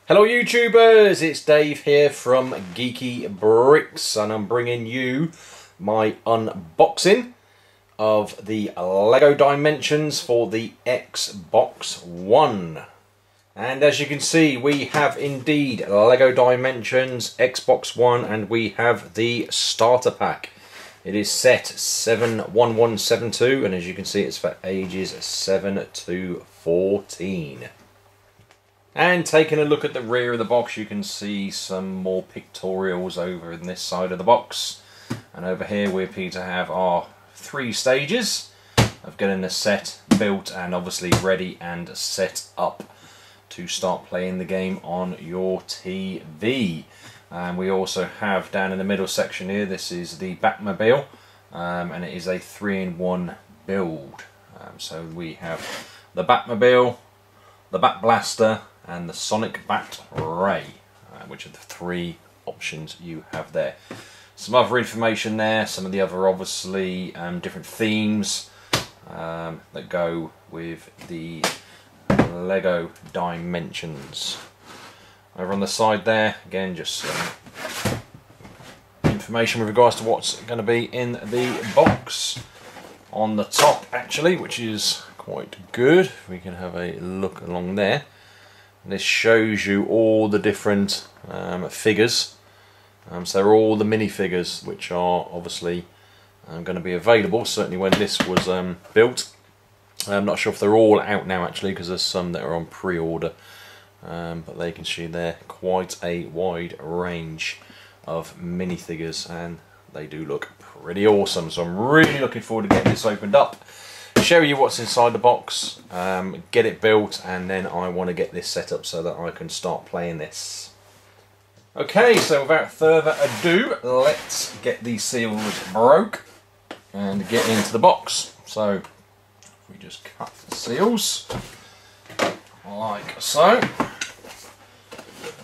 Hello YouTubers, it's Dave here from Geeky Bricks and I'm bringing you my unboxing of the Lego Dimensions for the Xbox One. And as you can see, we have indeed Lego Dimensions, Xbox One, and we have the starter pack. It is set 71172 and as you can see it's for ages 7 to 14. And taking a look at the rear of the box, you can see some more pictorials over in this side of the box. And over here we appear to have our 3 stages of getting the set built and obviously ready and set up to start playing the game on your TV. And we also have down in the middle section here, this is the Batmobile, and it is a 3-in-1 build. So we have the Batmobile, the Bat Blaster, and the Sonic Bat Ray, which are the 3 options you have there. Some other information there, some of the other obviously different themes that go with the Lego Dimensions. Over on the side there, again just some information with regards to what's going to be in the box. On the top actually, which is quite good, we can have a look along there. This shows you all the different figures. So they're all the minifigures which are obviously going to be available, certainly when this was built. I'm not sure if they're all out now actually, because there's some that are on pre-order. But they can see there quite a wide range of minifigures and they do look pretty awesome. So I'm really looking forward to getting this opened up, show you what's inside the box, get it built, and then I want to get this set up so that I can start playing this. Okay, so without further ado, let's get these seals broke and get into the box. So we just cut the seals like so.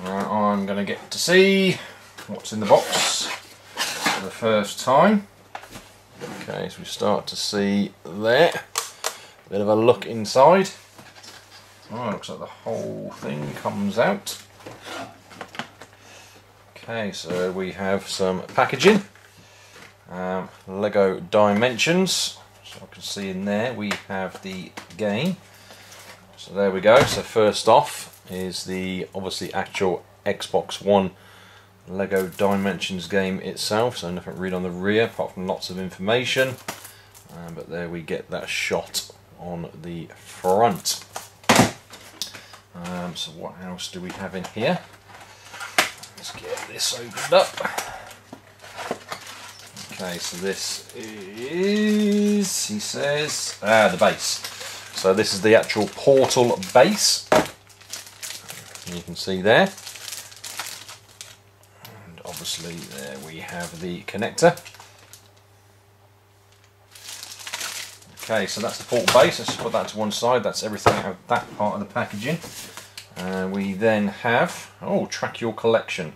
I'm going to get to see what's in the box for the first time. Okay, so we start to see there, a bit of a look inside. Oh, looks like the whole thing comes out. Okay, so we have some packaging, Lego Dimensions. So I can see in there we have the game. So there we go. So first off is the obviously actual Xbox One Lego Dimensions game itself, so nothing really on the rear apart from lots of information, but there we get that shot on the front. So what else do we have in here? Let's get this opened up. Okay, so this is, he says, the base. So this is the actual Portal base, you can see there. Obviously there we have the connector. Okay, so that's the portal base. Let's just put that to one side. That's everything out of that part of the packaging. We then have, oh, track your collection.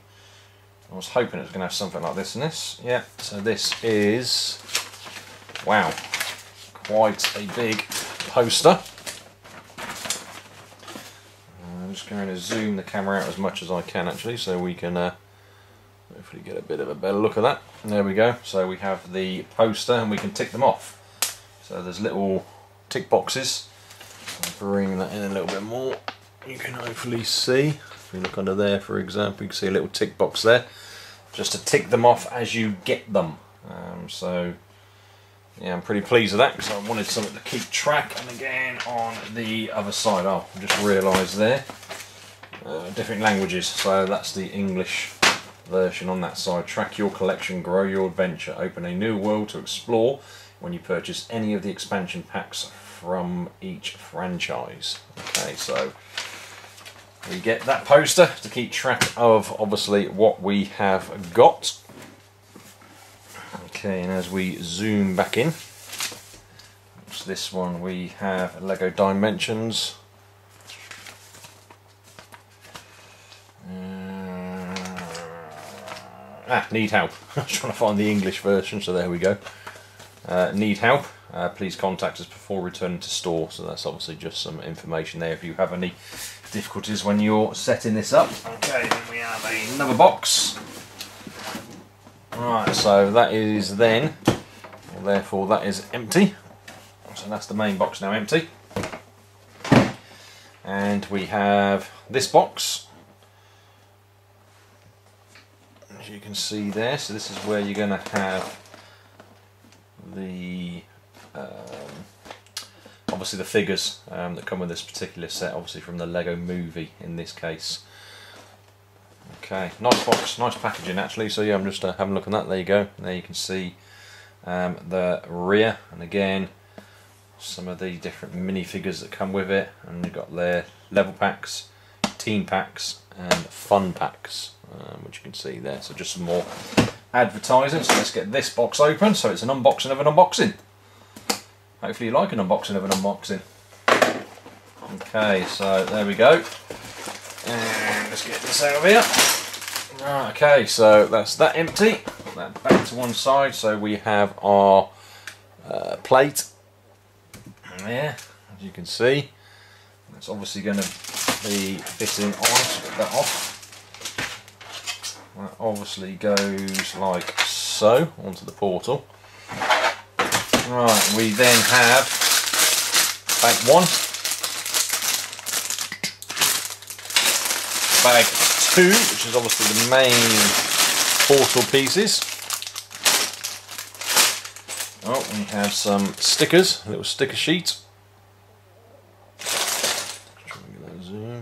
I was hoping it was going to have something like this in this. Yeah, so this is, wow, quite a big poster. I'm just going to zoom the camera out as much as I can actually, so we can hopefully get a bit of a better look at that. And there we go. So we have the poster and we can tick them off. So there's little tick boxes. I'll bring that in a little bit more. You can hopefully see. If we look under there, for example, you can see a little tick box there, just to tick them off as you get them. So yeah, I'm pretty pleased with that because I wanted something to keep track. And again on the other side, oh, I just realised there, different languages. So that's the English version on that side. Track your collection, grow your adventure, open a new world to explore when you purchase any of the expansion packs from each franchise. Okay, so we get that poster to keep track of obviously what we have got. Okay, and as we zoom back in, this one we have Lego Dimensions. Need help. I was trying to find the English version, so there we go. Need help. please contact us before returning to store. So that's obviously just some information there if you have any difficulties when you're setting this up. Okay, then we have another box. Right, so that is then, well, therefore that is empty. So that's the main box now empty. And we have this box, as you can see there. So this is where you're going to have the obviously the figures that come with this particular set, obviously from the Lego movie in this case. Okay, nice box, nice packaging actually. So yeah, I'm just having a look at that. There you go. There you can see the rear, and again some of the different minifigures that come with it, and you've got their level packs, team packs and fun packs, which you can see there. So just some more advertising. So let's get this box open. So it's an unboxing of an unboxing. Hopefully you like an unboxing of an unboxing. Okay, so there we go. And let's get this out of here. Right, okay, so that's that empty. Put that back to one side. So we have our plate there, as you can see. It's obviously going to be fitting on. So get that off. That obviously goes like so onto the portal. Right, we then have bag 1, bag 2, which is obviously the main portal pieces. Oh, we have some stickers, a little sticker sheet.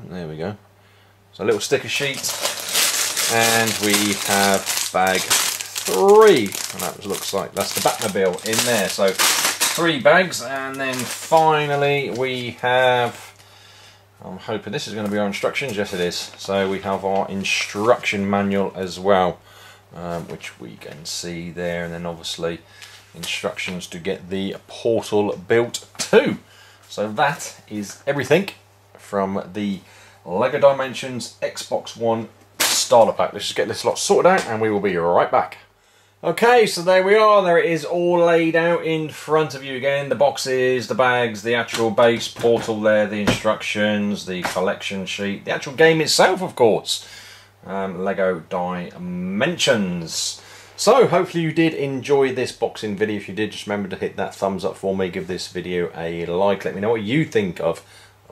There we go. So a little sticker sheet, and we have bag 3, and that looks like that's the Batmobile in there. So 3 bags, and then finally we have, I'm hoping this is going to be our instructions. Yes, it is. So we have our instruction manual as well, which we can see there, and then obviously instructions to get the portal built too. So that is everything from the Lego Dimensions Xbox One starter pack. Let's just get this lot sorted out and we will be right back. Okay, so there we are. There it is, all laid out in front of you again. The boxes, the bags, the actual base portal there, the instructions, the collection sheet, the actual game itself, of course. Lego Dimensions. So, hopefully you did enjoy this boxing video. If you did, just remember to hit that thumbs up for me. Give this video a like. Let me know what you think of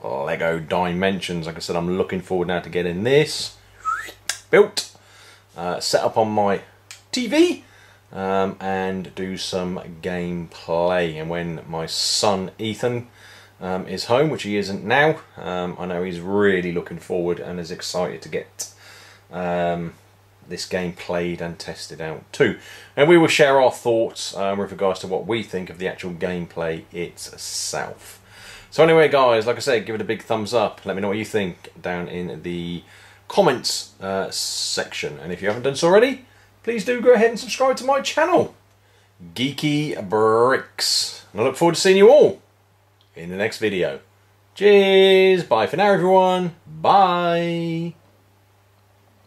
Lego Dimensions. Like I said, I'm looking forward now to getting this built, set up on my TV, and do some gameplay. And when my son Ethan is home, which he isn't now, I know he's really looking forward and is excited to get this game played and tested out too. And we will share our thoughts with regards to what we think of the actual gameplay itself. So anyway guys, like I said, give it a big thumbs up. Let me know what you think down in the comments section. And if you haven't done so already, please do go ahead and subscribe to my channel, Geeky Bricks. And I look forward to seeing you all in the next video. Cheers, bye for now everyone, bye.